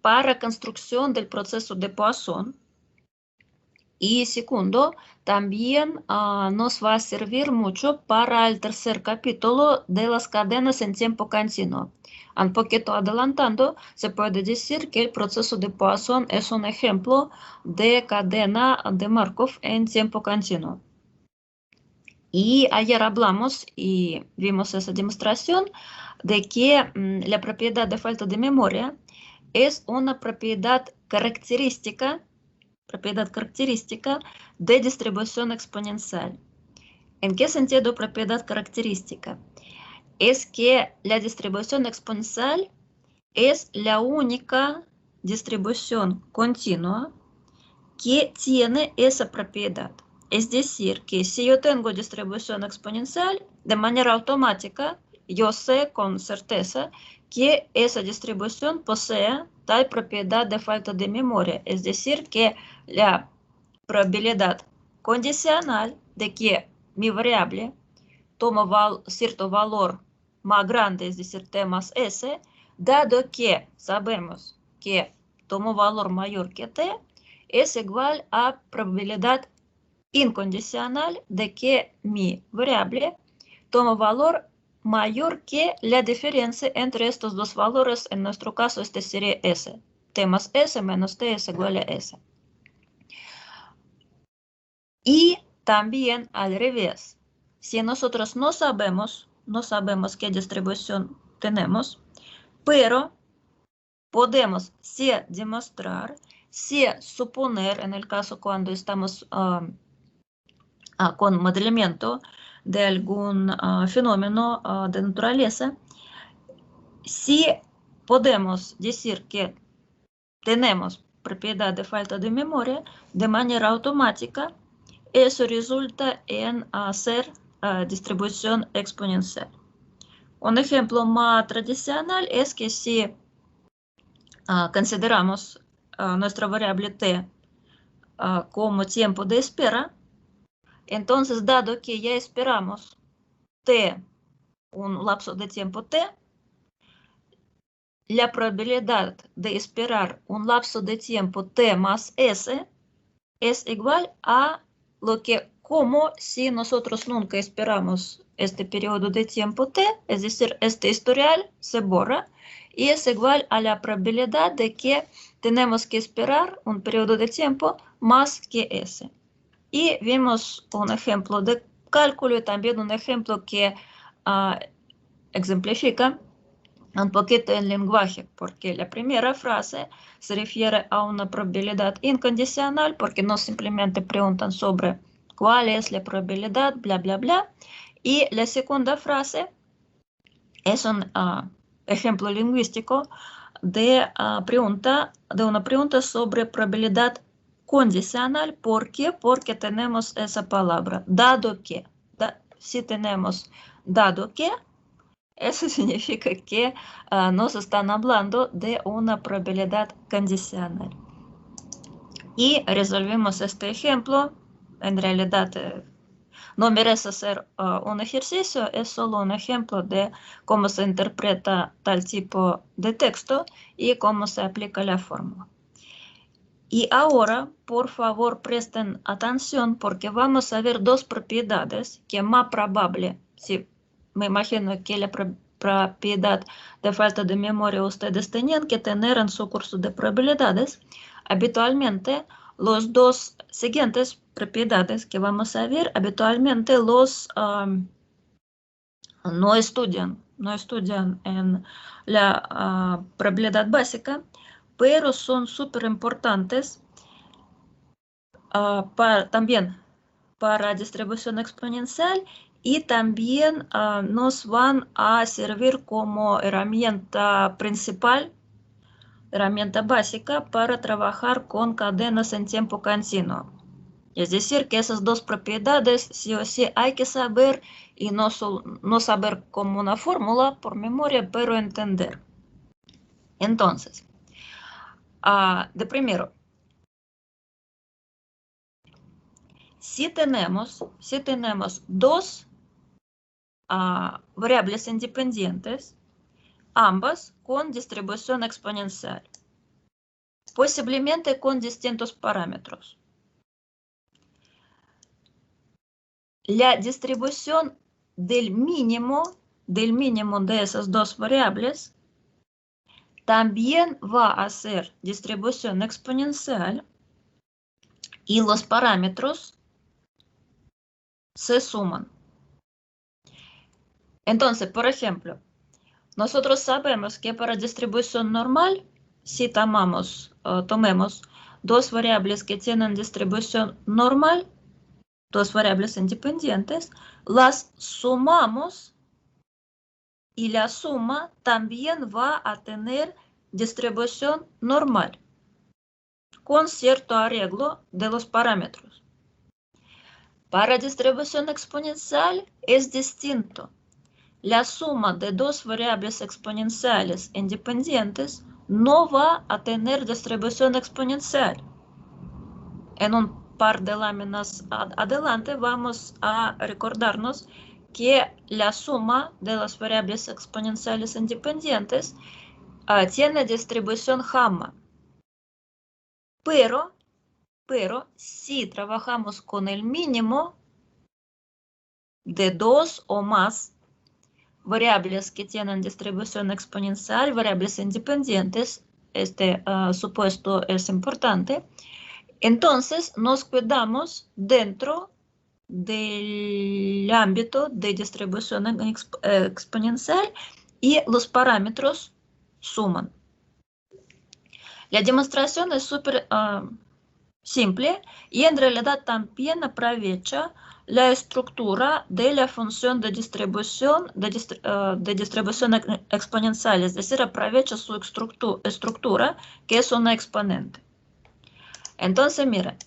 para construcción del proceso de Poisson. Y segundo, también nos va a servir mucho para el tercer capítulo de las cadenas en tiempo continuo. Un poquito adelantando, se puede decir que el proceso de Poisson es un ejemplo de cadena de Markov en tiempo continuo. Y ayer hablamos y vimos esa demostración de que la propiedad de falta de memoria es una propiedad característica de distribución exponencial. ¿En qué sentido propiedad característica? Es que la distribución exponencial es la única distribución continua que tiene esa propiedad. Es decir, que si yo tengo distribución exponencial, de manera automática, yo sé con certeza que esa distribución posee tal propiedad de falta de memoria. Es decir, que la probabilidad condicional de que mi variable toma cierto valor más grande, es decir, t más s, dado que sabemos que toma valor mayor que t, es igual a probabilidad incondicional de que mi variable toma valor mayor que la diferencia entre estos dos valores. En nuestro caso, este sería s. T más s menos t es igual a s. Y también al revés. Si nosotros no sabemos qué distribución tenemos, pero podemos sí demostrar, sí suponer, en el caso cuando estamos con modelamiento de algún fenómeno de naturaleza, si podemos decir que tenemos propiedad de falta de memoria, de manera automática, eso resulta en hacer distribución exponencial. Un ejemplo más tradicional es que si consideramos nuestra variable t como tiempo de espera, entonces, dado que ya esperamos t, un lapso de tiempo t, la probabilidad de esperar un lapso de tiempo t más s es igual a lo que como si nosotros nunca esperamos este periodo de tiempo t, es decir, este historial se borra y es igual a la probabilidad de que tenemos que esperar un periodo de tiempo más que s. Y vimos un ejemplo de cálculo y también un ejemplo que ejemplifica un poquito el lenguaje, porque la primera frase se refiere a una probabilidad incondicional, porque no simplemente preguntan sobre cuál es la probabilidad, bla, bla, bla. Y la segunda frase es un ejemplo lingüístico de una pregunta sobre probabilidad condicional. ¿Por qué? Porque tenemos esa palabra, dado que. Si tenemos dado que, eso significa que nos están hablando de una probabilidad condicional. Y resolvimos este ejemplo. En realidad no merece ser un ejercicio, es solo un ejemplo de cómo se interpreta tal tipo de texto y cómo se aplica la fórmula. Y ahora, por favor, presten atención porque vamos a ver dos propiedades que más probable, si me imagino que la propiedad de falta de memoria ustedes tenían que tener en su curso de probabilidades. Habitualmente, los dos siguientes propiedades que vamos a ver, habitualmente los no estudian en la probabilidad básica, pero son súper importantes también para distribución exponencial y también nos van a servir como herramienta principal, herramienta básica para trabajar con cadenas en tiempo continuo. Es decir, que esas dos propiedades sí o sí hay que saber y no saber como una fórmula por memoria, pero entender. Entonces, de primero, si tenemos dos variables independientes, ambas con distribución exponencial. posiblemente con distintos parámetros. La distribución del mínimo de esas dos variables también va a ser distribución exponencial y los parámetros se suman. Entonces, por ejemplo, nosotros sabemos que para distribución normal, si tomemos dos variables que tienen distribución normal, dos variables independientes, las sumamos y la suma también va a tener distribución normal, con cierto arreglo de los parámetros. Para distribución exponencial es distinto. La suma de dos variables exponenciales independientes no va a tener distribución exponencial. En un par de láminas adelante vamos a recordarnos que la suma de las variables exponenciales independientes tiene distribución gamma. Pero si trabajamos con el mínimo de dos o más variables que tienen distribución exponencial, variables independientes, este supuesto es importante, entonces nos quedamos dentro del ámbito de distribución exponencial y los parámetros suman. La demostración es súper simple y en realidad también aprovecha la estructura de la función de distribución exponencial, es decir, aprovecha su estructura que es una exponente. Entonces, miren,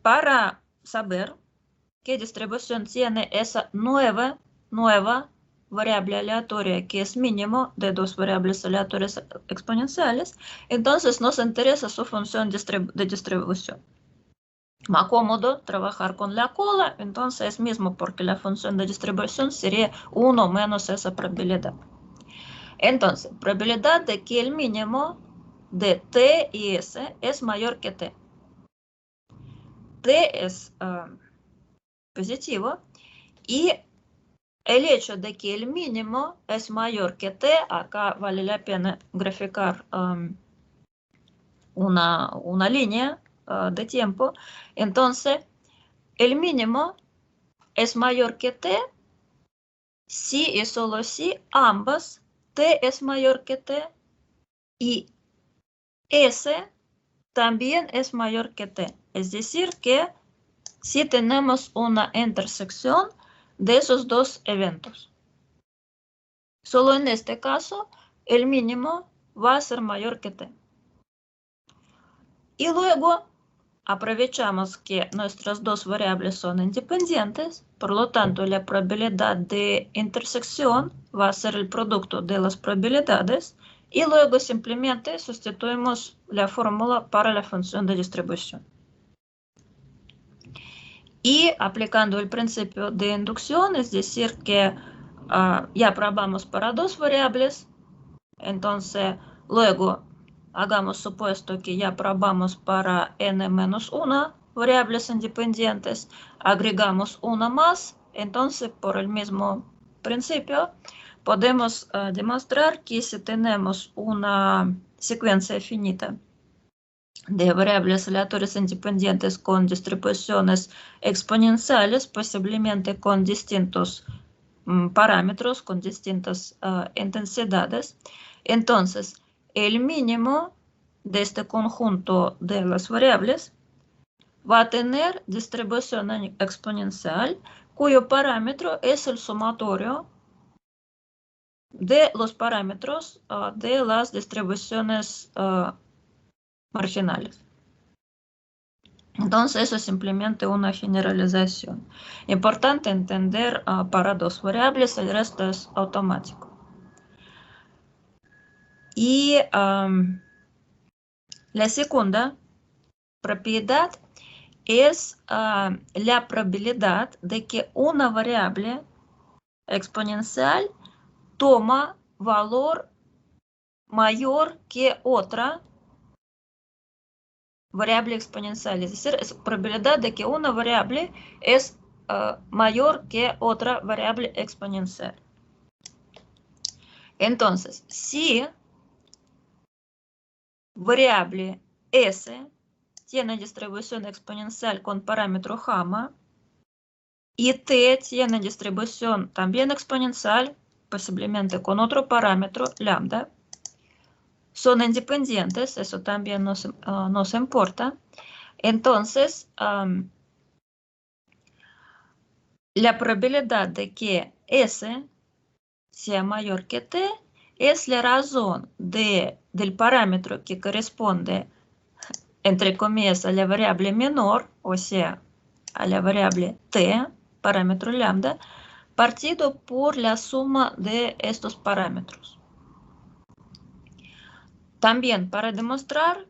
para saber qué distribución tiene esa nueva variable aleatoria que es mínimo de dos variables aleatorias exponenciales, entonces nos interesa su función de distribución. Más cómodo trabajar con la cola, entonces es mismo porque la función de distribución sería 1 menos esa probabilidad. Entonces, probabilidad de que el mínimo de t y s es mayor que t. T es positivo y el hecho de que el mínimo es mayor que t, acá vale la pena graficar una línea de tiempo. Entonces, el mínimo es mayor que t si y solo si ambas t es mayor que t y s también es mayor que t. Es decir, que si tenemos una intersección de esos dos eventos. Solo en este caso, el mínimo va a ser mayor que t. Y luego aprovechamos que nuestras dos variables son independientes, por lo tanto la probabilidad de intersección va a ser el producto de las probabilidades y luego simplemente sustituimos la fórmula para la función de distribución. Y aplicando el principio de inducción, es decir, que ya probamos para dos variables, entonces luego hagamos supuesto que ya probamos para n-1 variables independientes, agregamos una más, entonces por el mismo principio podemos demostrar que si tenemos una secuencia finita de variables aleatorias independientes con distribuciones exponenciales, posiblemente con distintos parámetros, con distintas intensidades. Entonces, el mínimo de este conjunto de las variables va a tener distribución exponencial, cuyo parámetro es el sumatorio de los parámetros de las distribuciones marginales. Entonces, eso es simplemente una generalización. Importante entender para dos variables, el resto es automático. Y la segunda propiedad es la probabilidad de que una variable exponencial toma valor mayor que otra variable exponencial, es decir, es probabilidad de que una variable es mayor que otra variable exponencial. Entonces, si variable S tiene distribución exponencial con parámetro gamma y T tiene distribución también exponencial, posiblemente con otro parámetro, lambda, son independientes, eso también nos importa. Entonces, la probabilidad de que S sea mayor que T es la razón del parámetro que corresponde, entre comillas, a la variable menor, o sea, a la variable T, parámetro lambda, partido por la suma de estos parámetros. También para demostrar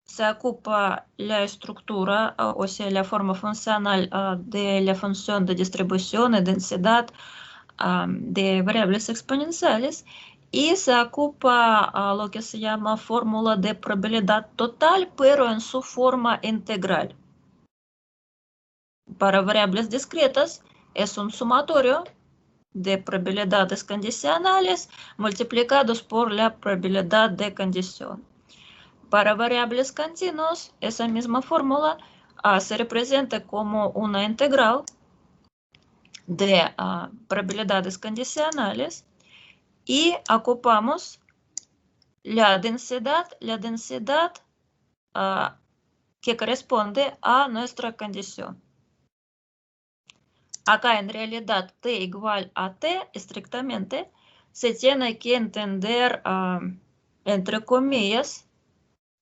se ocupa la estructura, o sea, la forma funcional de la función de distribución y densidad de variables exponenciales y se ocupa lo que se llama fórmula de probabilidad total, pero en su forma integral. Para variables discretas es un sumatorio de probabilidades condicionales multiplicados por la probabilidad de condición. Para variables continuas, esa misma fórmula se representa como una integral de probabilidades condicionales y ocupamos la densidad que corresponde a nuestra condición. Acá en realidad t igual a t estrictamente se tiene que entender entre comillas.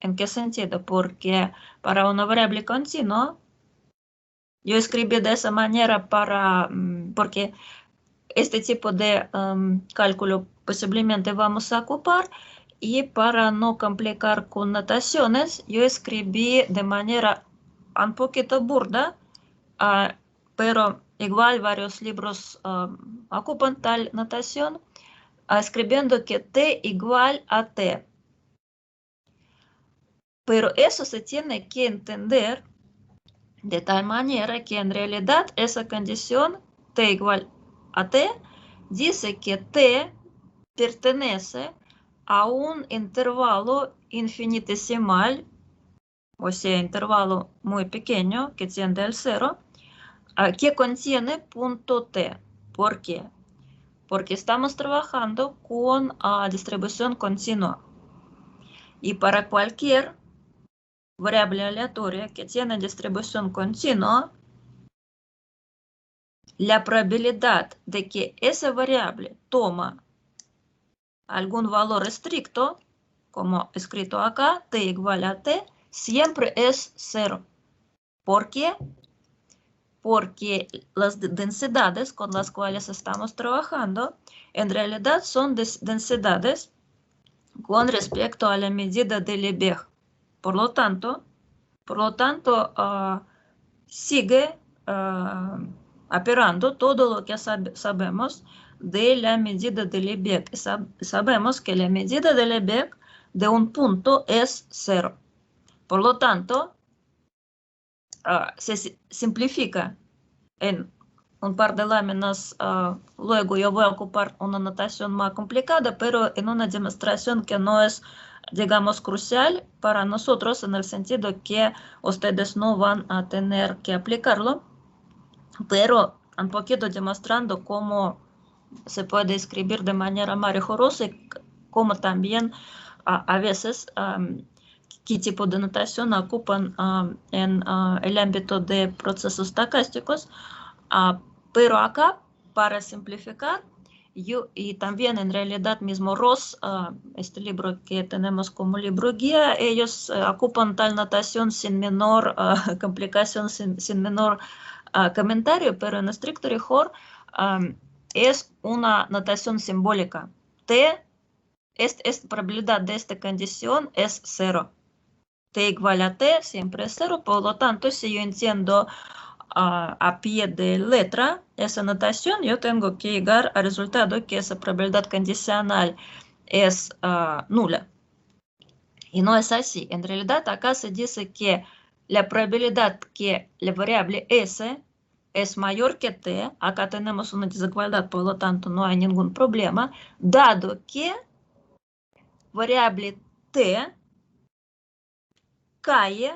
¿En qué sentido? Porque para una variable continua, yo escribí de esa manera porque este tipo de cálculo posiblemente vamos a ocupar, y para no complicar con notaciones, yo escribí de manera un poquito burda, pero igual varios libros ocupan tal notación, escribiendo que t igual a t. Pero eso se tiene que entender de tal manera que en realidad esa condición t igual a t dice que t pertenece a un intervalo infinitesimal, o sea, intervalo muy pequeño que tiende al cero, que contiene punto t. ¿Por qué? Porque estamos trabajando con distribución continua. Y para cualquier variable aleatoria que tiene distribución continua, la probabilidad de que esa variable toma algún valor estricto, como escrito acá, t igual a t, siempre es cero. ¿Por qué? Porque las densidades con las cuales estamos trabajando en realidad son densidades con respecto a la medida de Lebesgue. Por lo tanto, sigue operando todo lo que sabemos de la medida de Lebesgue. Sabemos que la medida de Lebesgue de un punto es cero. Por lo tanto, se simplifica en un par de láminas. Luego yo voy a ocupar una notación más complicada, pero en una demostración que no es, digamos, crucial para nosotros, en el sentido que ustedes no van a tener que aplicarlo, pero un poquito demostrando cómo se puede escribir de manera más rigurosa y cómo también a veces qué tipo de notación ocupan en el ámbito de procesos estocásticos. Pero acá, para simplificar, y también en realidad mismo Ross, este libro que tenemos como libro guía, ellos ocupan tal notación sin menor complicación, sin menor comentario, pero en estricto rigor es una notación simbólica. Esta probabilidad de esta condición es cero. T igual a t siempre es cero, por lo tanto, si yo entiendo a pie de letra esa notación, yo tengo que llegar al resultado que esa probabilidad condicional es nula. Y no es así. En realidad acá se dice que la probabilidad que la variable S es mayor que T, acá tenemos una desigualdad, por lo tanto no hay ningún problema, dado que variable T cae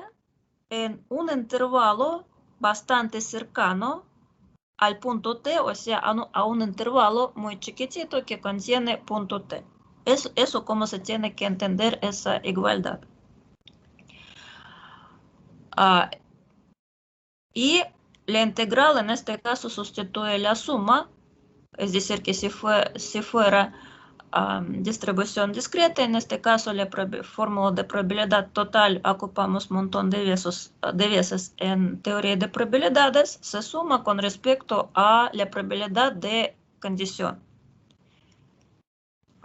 en un intervalo bastante cercano al punto T, o sea, a un intervalo muy chiquitito que contiene punto T. Eso como se tiene que entender esa igualdad. Y la integral en este caso sustituye la suma, es decir, que si fuera distribución discreta, en este caso la fórmula de probabilidad total ocupamos un montón de veces en teoría de probabilidades, se suma con respecto a la probabilidad de condición.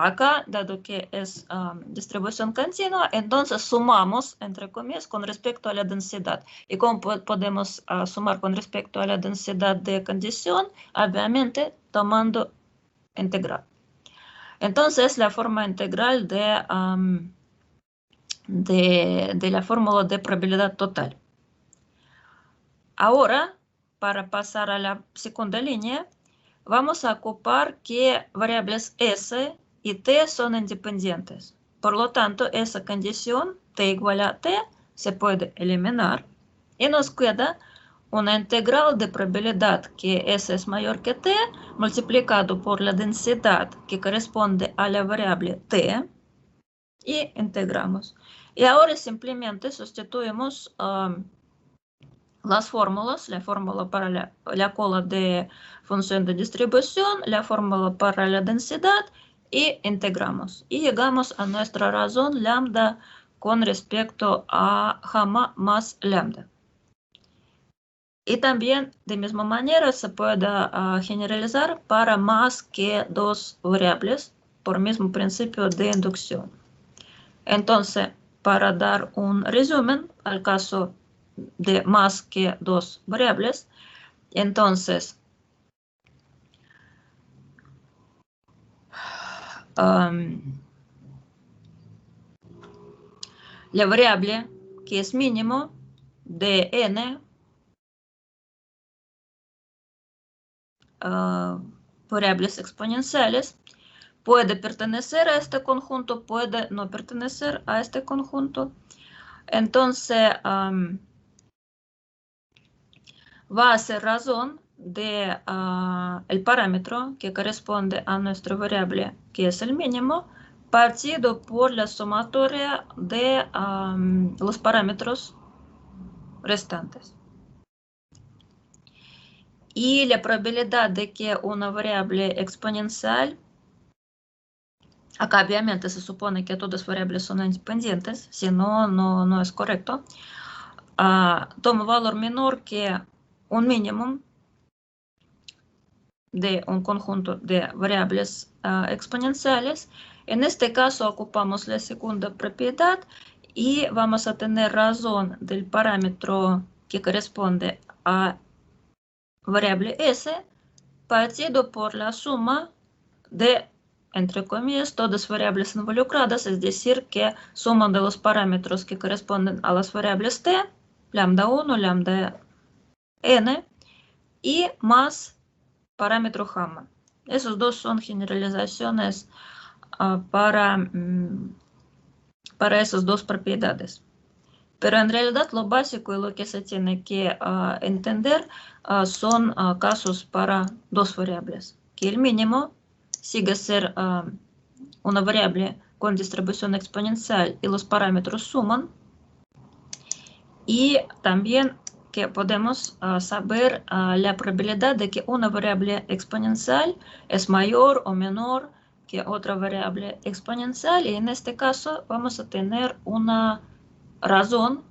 Acá, dado que es distribución continua, entonces sumamos, entre comillas, con respecto a la densidad. ¿Y cómo podemos sumar con respecto a la densidad de condición? Obviamente, tomando integral. Entonces, la forma integral de la fórmula de probabilidad total. Ahora, para pasar a la segunda línea, vamos a ocupar que variables S y T son independientes. Por lo tanto, esa condición, T igual a T, se puede eliminar. Y nos queda una integral de probabilidad que S es mayor que T, multiplicado por la densidad que corresponde a la variable T, y integramos. Y ahora simplemente sustituimos las fórmulas, la fórmula para la cola de función de distribución, la fórmula para la densidad, y integramos. Y llegamos a nuestra razón lambda con respecto a gamma más lambda. Y también de misma manera se puede generalizar para más que dos variables por mismo principio de inducción. Entonces, para dar un resumen al caso de más que dos variables, entonces la variable que es mínimo de n variables exponenciales puede pertenecer a este conjunto, puede no pertenecer a este conjunto. Entonces, va a ser razón de el parámetro que corresponde a nuestra variable, que es el mínimo, partido por la sumatoria de los parámetros restantes. Y la probabilidad de que una variable exponencial, acá obviamente se supone que todas las variables son independientes, si no, no es correcto, toma valor menor que un mínimo de un conjunto de variables exponenciales. En este caso ocupamos la segunda propiedad y vamos a tener razón del parámetro que corresponde a variable S partido por la suma de, entre comillas, todas variables involucradas, es decir, que suma de los parámetros que corresponden a las variables T, lambda 1, lambda n, y más parámetro gamma. Esos dos son generalizaciones para esas dos propiedades. Pero en realidad lo básico y lo que se tiene que entender son casos para dos variables. Que el mínimo sigue ser una variable con distribución exponencial y los parámetros suman. Y también que podemos saber la probabilidad de que una variable exponencial es mayor o menor que otra variable exponencial, y en este caso vamos a tener una razón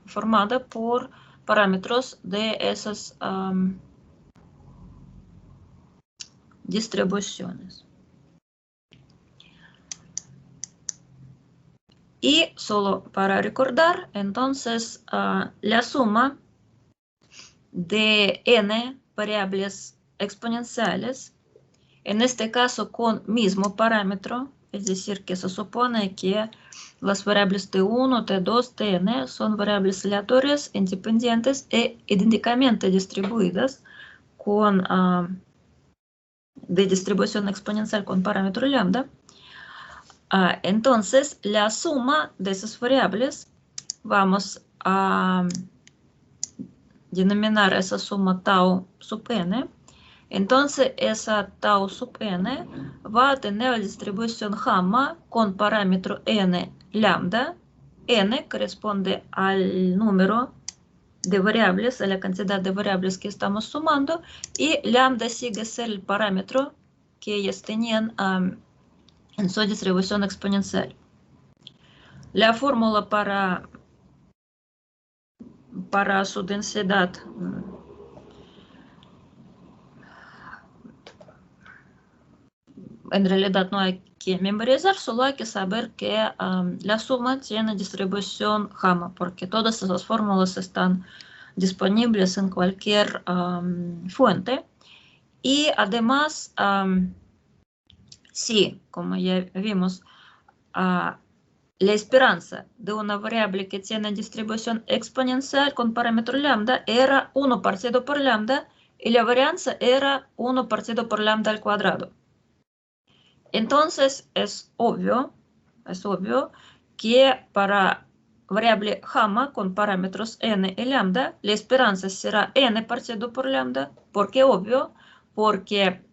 formada por parámetros de esas distribuciones. Y solo para recordar, entonces, la suma de n variables exponenciales, en este caso con mismo parámetro, es decir, que se supone que las variables T1, T2, Tn son variables aleatorias, independientes e idénticamente distribuidas con, de distribución exponencial con parámetro lambda. Entonces, la suma de esas variables, vamos a denominar esa suma tau sub n. Entonces, esa tau sub n va a tener distribución gamma con parámetro n lambda. N corresponde al número de variables, a la cantidad de variables que estamos sumando, y lambda sigue ser el parámetro que ellas tenían en su distribución exponencial. La fórmula para su densidad en realidad no hay que memorizar, solo hay que saber que la suma tiene distribución gamma, porque todas esas fórmulas están disponibles en cualquier fuente. Y además, sí, como ya vimos, la esperanza de una variable que tiene distribución exponencial con parámetro lambda era 1 partido por lambda, y la varianza era 1 partido por lambda al cuadrado. Entonces es obvio que para variable gamma con parámetros n y lambda, la esperanza será n partido por lambda. ¿Por qué obvio? Porque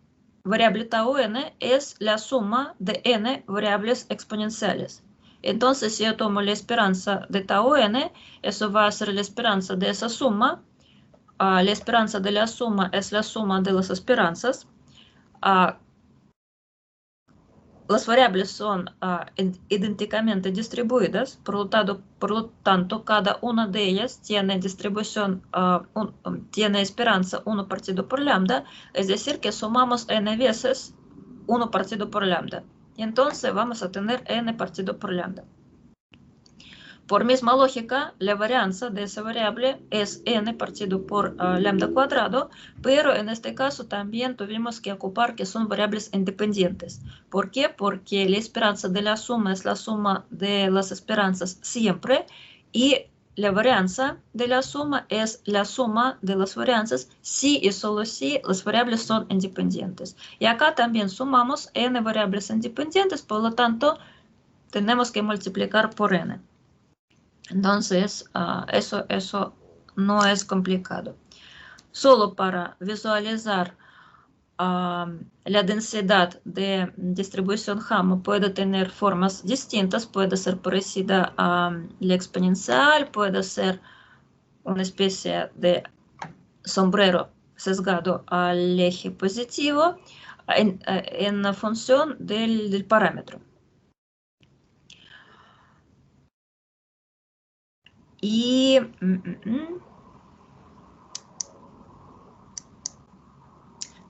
variable tau n es la suma de n variables exponenciales. Entonces, si yo tomo la esperanza de tau n, eso va a ser la esperanza de esa suma. La esperanza de la suma es la suma de las esperanzas. Las variables son idénticamente distribuidas, por lo tanto, cada una de ellas tiene distribución, tiene esperanza 1 partido por lambda, es decir, que sumamos n veces 1 partido por lambda. Y entonces vamos a tener n partido por lambda. Por misma lógica, la varianza de esa variable es n partido por lambda cuadrado, pero en este caso también tuvimos que ocupar que son variables independientes. ¿Por qué? Porque la esperanza de la suma es la suma de las esperanzas siempre, y la varianza de la suma es la suma de las varianzas si y solo si las variables son independientes. Y acá también sumamos n variables independientes, por lo tanto, tenemos que multiplicar por n. Entonces, eso no es complicado. Solo para visualizar la densidad de distribución gamma puede tener formas distintas. Puede ser parecida a la exponencial, puede ser una especie de sombrero sesgado al eje positivo en función del parámetro. Y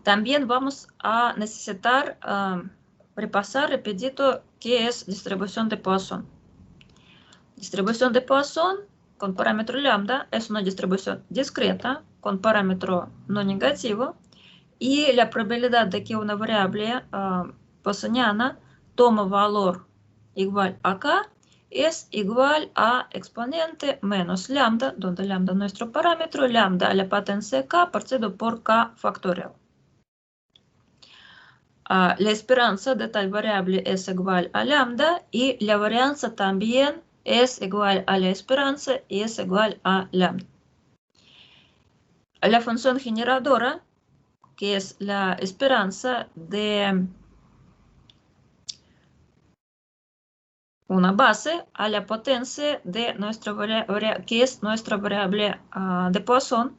también vamos a necesitar repasar rapidito qué es distribución de Poisson. Distribución de Poisson con parámetro lambda es una distribución discreta con parámetro no negativo, y la probabilidad de que una variable poissoniana tome valor igual a k es igual a exponente menos lambda, donde lambda es nuestro parámetro, lambda a la potencia k partido por k factorial. La esperanza de tal variable es igual a lambda, y la varianza también es igual a la esperanza y es igual a lambda. La función generadora, que es la esperanza de una base a la potencia de nuestra variable, que es nuestra variable de Poisson,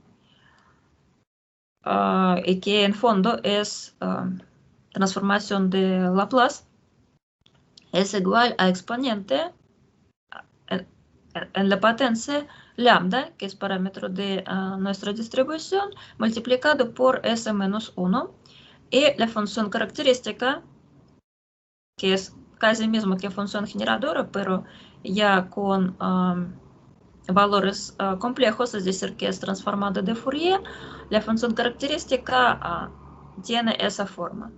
y que en fondo es transformación de Laplace, es igual a exponente en la potencia lambda, que es parámetro de nuestra distribución, multiplicado por s menos 1, y la función característica, que es casi mismo que función generadora, pero ya con valores complejos, es decir, que es transformada de Fourier. La función característica tiene esa forma.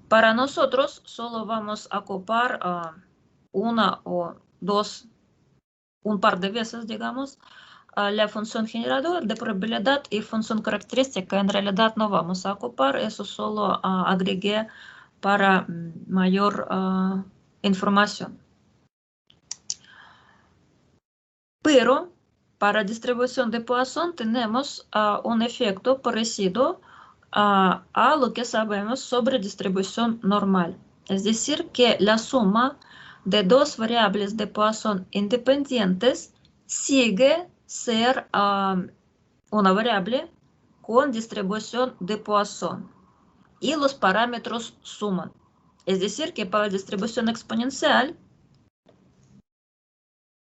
Para nosotros solo vamos a ocupar una o dos, un par de veces, digamos, la función generador de probabilidad y función característica. En realidad no vamos a ocupar, eso solo agregué para mayor información. Pero para distribución de Poisson tenemos un efecto parecido a lo que sabemos sobre distribución normal. Es decir, que la suma de dos variables de Poisson independientes sigue ser una variable con distribución de Poisson y los parámetros suman. Es decir, que para distribución exponencial,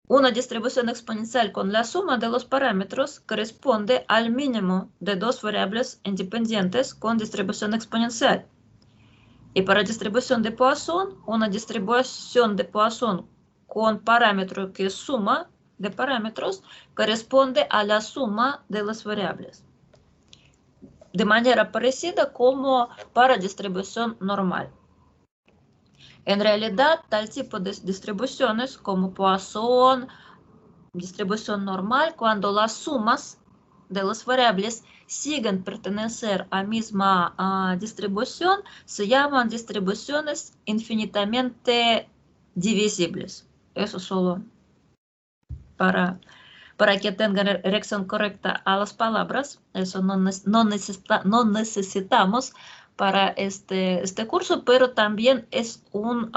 una distribución exponencial con la suma de los parámetros corresponde al mínimo de dos variables independientes con distribución exponencial. Y para distribución de Poisson, una distribución de Poisson con parámetro que es suma de parámetros corresponde a la suma de las variables. De manera parecida como para distribución normal. En realidad, tal tipo de distribuciones como Poisson, distribución normal, cuando las sumas de las variables siguen pertenecer a la misma distribución, se llaman distribuciones infinitamente divisibles. Eso solo para que tengan erección correcta a las palabras. Eso no necesitamos para este curso, pero también es un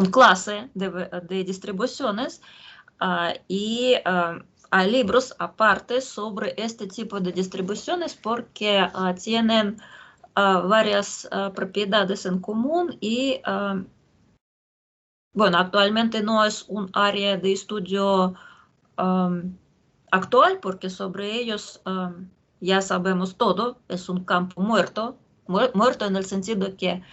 clase de distribuciones y hay libros aparte sobre este tipo de distribuciones porque tienen varias propiedades en común y bueno, actualmente no es un área de estudio actual porque sobre ellos ya sabemos todo, es un campo muerto en el sentido que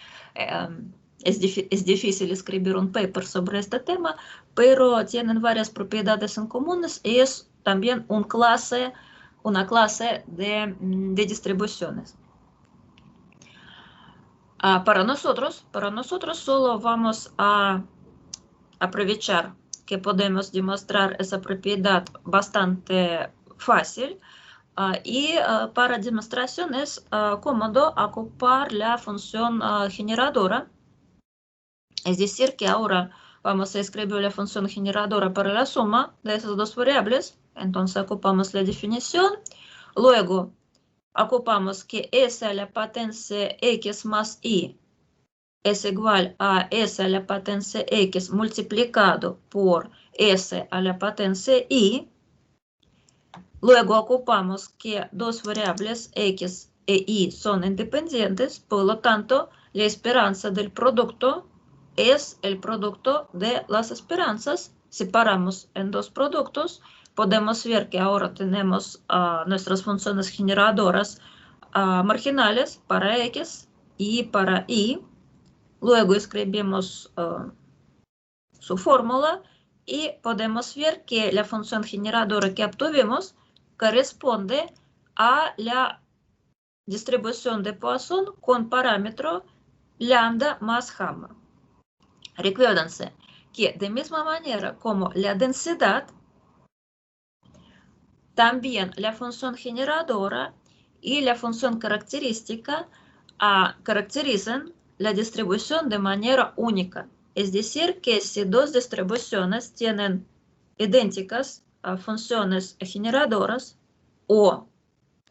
es difícil escribir un paper sobre este tema, pero tienen varias propiedades en comunes y es también una clase de distribuciones. Para nosotros solo vamos a aprovechar que podemos demostrar esa propiedad bastante fácil y para demostración es cómodo ocupar la función generadora. Es decir, que ahora vamos a escribir la función generadora para la suma de esas dos variables. Entonces ocupamos la definición. Luego ocupamos que s a la potencia x más y es igual a s a la potencia x multiplicado por s a la potencia y. Luego ocupamos que dos variables x e y son independientes, por lo tanto, la esperanza del producto es el producto de las esperanzas. Separamos en dos productos. Podemos ver que ahora tenemos nuestras funciones generadoras marginales para x y para y. Luego escribimos su fórmula y podemos ver que la función generadora que obtuvimos corresponde a la distribución de Poisson con parámetro lambda más gamma. Recuérdense que de misma manera como la densidad, también la función generadora y la función característica caracterizan la distribución de manera única. Es decir, que si dos distribuciones tienen idénticas funciones generadoras o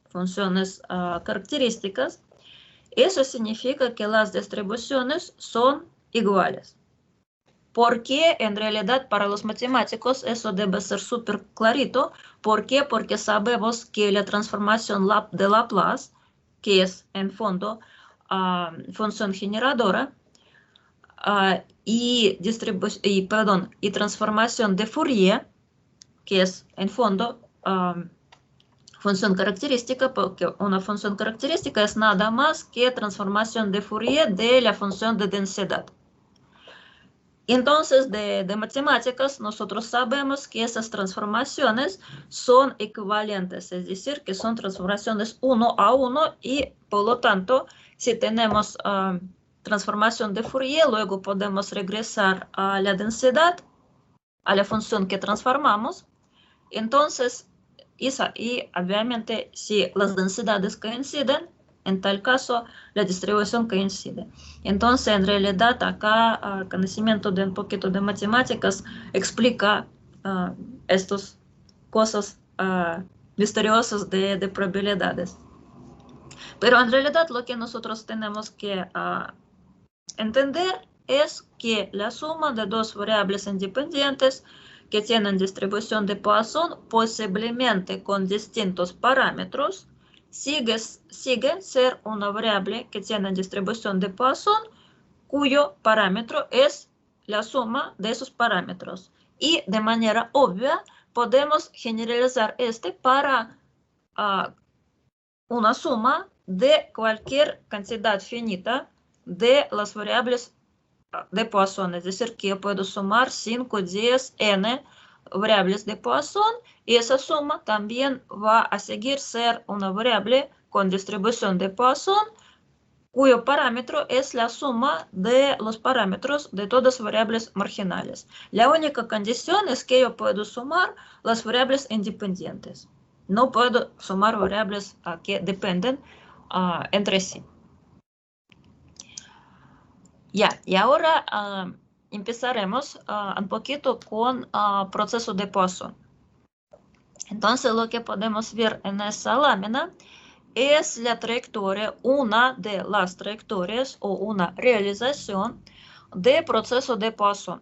funciones características, eso significa que las distribuciones son iguales. Porque en realidad para los matemáticos eso debe ser súper clarito. ¿Por qué? Porque sabemos que la transformación de Laplace, que es en fondo función generadora, y transformación de Fourier, que es en fondo función característica, porque una función característica es nada más que transformación de Fourier de la función de densidad. Entonces, de matemáticas, nosotros sabemos que esas transformaciones son equivalentes, es decir, que son transformaciones 1 a 1 y, por lo tanto, si tenemos transformación de Fourier, luego podemos regresar a la densidad, a la función que transformamos. Entonces, y obviamente, si las densidades coinciden, en tal caso, la distribución coincide. Entonces, en realidad, acá conocimiento de un poquito de matemáticas explica estas cosas misteriosas de probabilidades. Pero en realidad lo que nosotros tenemos que entender es que la suma de dos variables independientes que tienen distribución de Poisson, posiblemente con distintos parámetros, sigue ser una variable que tiene distribución de Poisson, cuyo parámetro es la suma de esos parámetros. Y de manera obvia podemos generalizar para una suma de cualquier cantidad finita de las variables de Poisson, es decir, que yo puedo sumar 5, 10, n variables de Poisson, y esa suma también va a seguir ser una variable con distribución de Poisson, cuyo parámetro es la suma de los parámetros de todas las variables marginales. La única condición es que yo puedo sumar las variables independientes. No puedo sumar variables que dependen entre sí. Ya, y ahora empezaremos un poquito con proceso de Poisson. Entonces, lo que podemos ver en esa lámina es la trayectoria, una de las trayectorias o una realización de proceso de Poisson.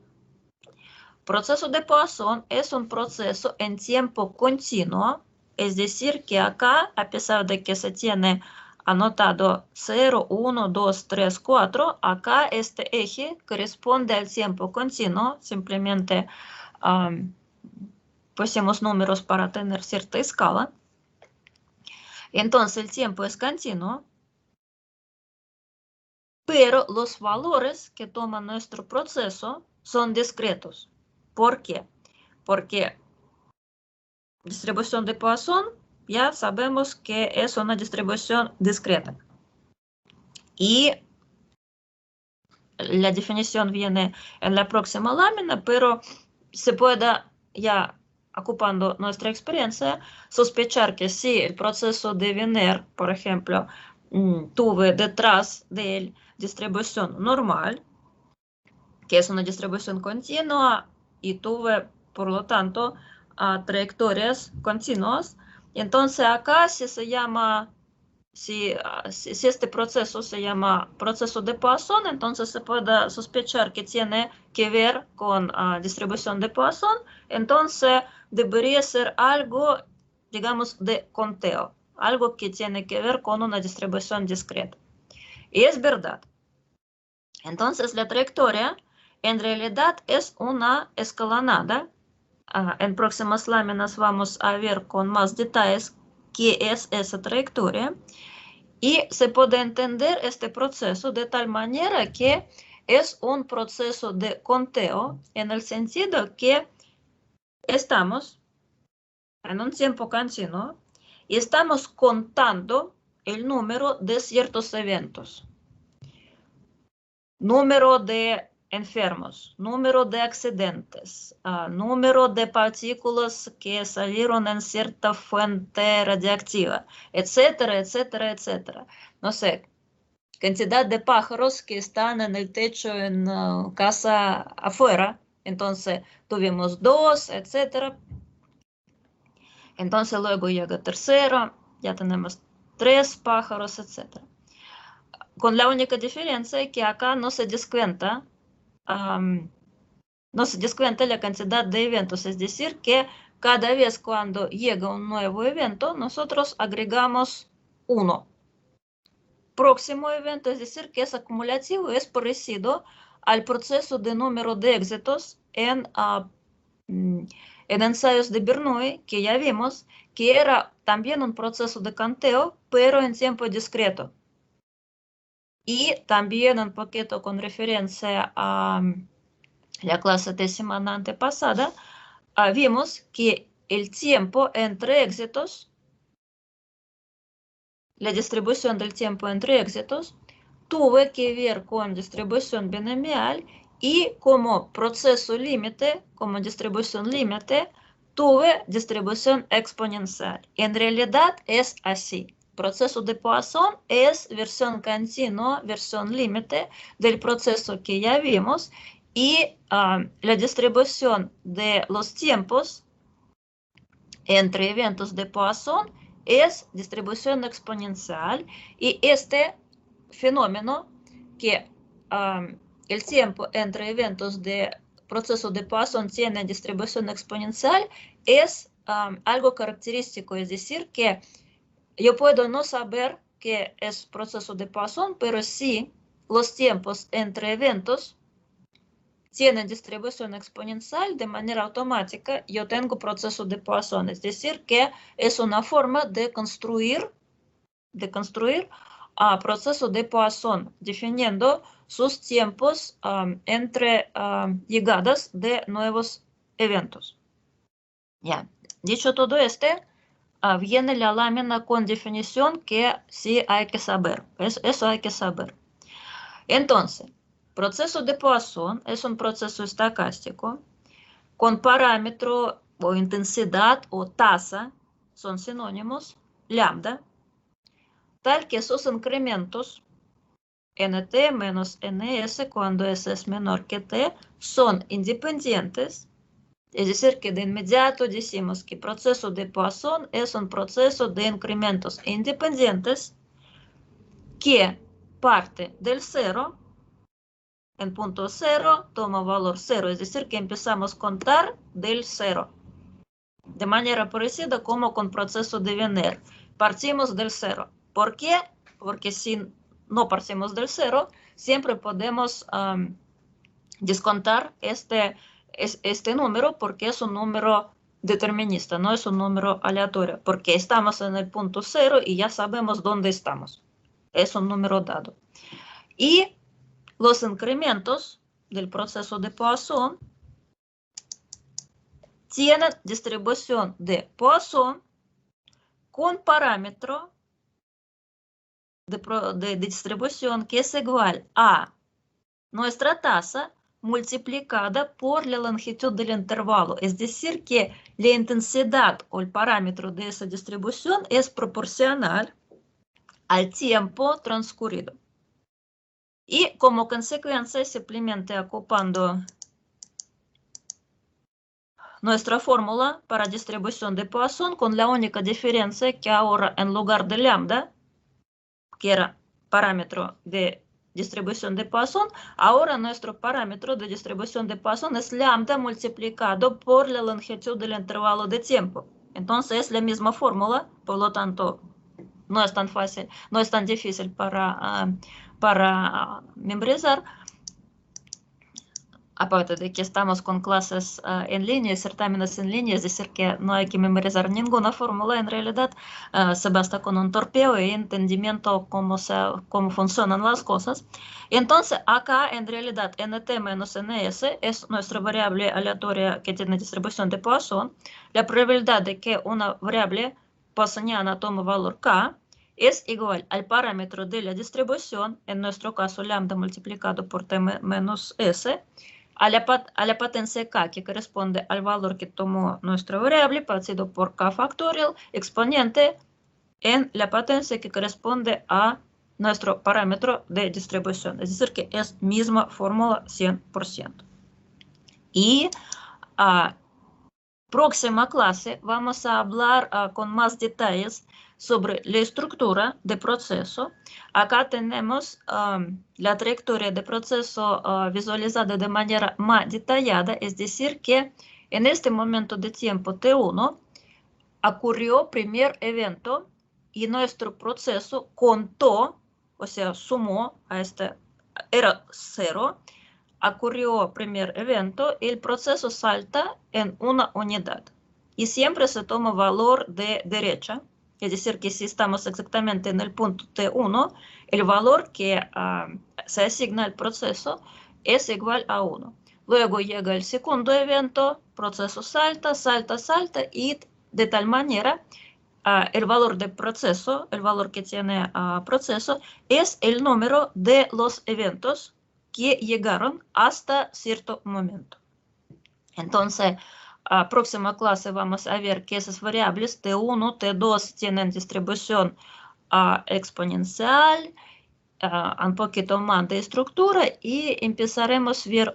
Proceso de Poisson es un proceso en tiempo continuo, es decir, que acá, a pesar de que se tiene anotado 0, 1, 2, 3, 4, acá este eje corresponde al tiempo continuo, simplemente pusimos números para tener cierta escala. Entonces el tiempo es continuo, pero los valores que toma nuestro proceso son discretos. ¿Por qué? Porque distribución de Poisson ya sabemos que es una distribución discreta. Y la definición viene en la próxima lámina, pero se puede, ya ocupando nuestra experiencia, sospechar que si el proceso de Wiener, por ejemplo, tuve detrás de él distribución normal, que es una distribución continua, y tuve, por lo tanto, trayectorias continuas, entonces acá si se llama, si este proceso se llama proceso de Poisson, entonces se puede sospechar que tiene que ver con distribución de Poisson, entonces debería ser algo, digamos, de conteo, algo que tiene que ver con una distribución discreta. Y es verdad. Entonces la trayectoria en realidad es una escalonada. En próximas láminas vamos a ver con más detalles qué es esa trayectoria. Y se puede entender este proceso de tal manera que es un proceso de conteo en el sentido que estamos en un tiempo continuo y estamos contando el número de ciertos eventos. Número de enfermos, número de accidentes, número de partículas que salieron en cierta fuente radiactiva, etcétera, etcétera, etcétera. No sé, cantidad de pájaros que están en el techo en casa afuera, entonces tuvimos 2, etcétera. Entonces luego llega tercero, ya tenemos 3 pájaros, etcétera. Con la única diferencia que acá no se descuenta la cantidad de eventos, es decir, que cada vez cuando llega un nuevo evento, nosotros agregamos 1. Próximo evento, es decir, que es acumulativo, es parecido al proceso de número de éxitos en ensayos de Bernoulli, que ya vimos que era también un proceso de conteo, pero en tiempo discreto. Y también un poquito con referencia a la clase de semana antepasada, vimos que el tiempo entre éxitos, la distribución del tiempo entre éxitos, tuve que ver con distribución binomial y como proceso límite, como distribución límite, tuve distribución exponencial. En realidad es así. Proceso de Poisson es versión continua, versión límite del proceso que ya vimos y la distribución de los tiempos entre eventos de Poisson es distribución exponencial y este fenómeno que el tiempo entre eventos de proceso de Poisson tiene distribución exponencial es algo característico, es decir, que yo puedo no saber qué es proceso de Poisson, pero sí los tiempos entre eventos tienen distribución exponencial, de manera automática yo tengo proceso de Poisson, es decir, que es una forma de construir proceso de Poisson, definiendo sus tiempos entre llegadas de nuevos eventos. Ya, dicho todo viene la lámina con definición que sí hay que saber, eso hay que saber. Entonces, proceso de Poisson es un proceso estocástico con parámetro o intensidad o tasa, son sinónimos, lambda, tal que sus incrementos nt menos ns cuando s es menor que t son independientes, es decir, que de inmediato decimos que proceso de Poisson es un proceso de incrementos independientes que parte del cero. En punto 0 toma valor 0, es decir, que empezamos a contar del 0. De manera parecida como con proceso de Wiener. Partimos del 0. ¿Por qué? Porque si no partimos del 0, siempre podemos descontar este número porque es un número determinista, no es un número aleatorio, porque estamos en el punto 0 y ya sabemos dónde estamos. Es un número dado. Y los incrementos del proceso de Poisson tienen distribución de Poisson con parámetro de distribución que es igual a nuestra tasa multiplicada por la longitud del intervalo. Es decir, que la intensidad o el parámetro de esa distribución es proporcional al tiempo transcurrido. Y como consecuencia, simplemente ocupando nuestra fórmula para distribución de Poisson con la única diferencia que ahora en lugar de lambda, que era parámetro de distribución de Poisson, ahora nuestro parámetro de distribución de Poisson es lambda multiplicado por la longitud del intervalo de tiempo. Entonces es la misma fórmula, por lo tanto no es tan fácil, no es tan difícil para memorizar. Aparte de que estamos con clases en línea, certámenes en línea, es decir, que no hay que memorizar ninguna fórmula, en realidad se basta con un torpeo y entendimiento cómo funcionan las cosas. Entonces, acá en realidad nt menos ns es nuestra variable aleatoria que tiene distribución de Poisson. La probabilidad de que una variable poissoniana tome valor k es igual al parámetro de la distribución, en nuestro caso lambda multiplicado por t menos s, a la potencia k, que corresponde al valor que tomó nuestra variable, partido por k factorial, exponente en la potencia que corresponde a nuestro parámetro de distribución. Es decir, que es misma fórmula 100%. Y próxima clase vamos a hablar con más detalles sobre la estructura de proceso. Acá tenemos la trayectoria de proceso visualizada de manera más detallada, es decir, que en este momento de tiempo T1 ocurrió primer evento y nuestro proceso contó, o sea, sumó a era 0, ocurrió primer evento, el proceso salta en una unidad y siempre se toma valor de derecha, es decir, que si estamos exactamente en el punto T1, el valor que se asigna al proceso es igual a 1. Luego llega el segundo evento, proceso salta, salta, salta y de tal manera el valor del proceso, el valor que tiene proceso, es el número de los eventos que llegaron hasta cierto momento. Entonces, próxima clase vamos a ver que esas variables T1, T2 tienen distribución exponencial, un poquito más de estructura y empezaremos a ver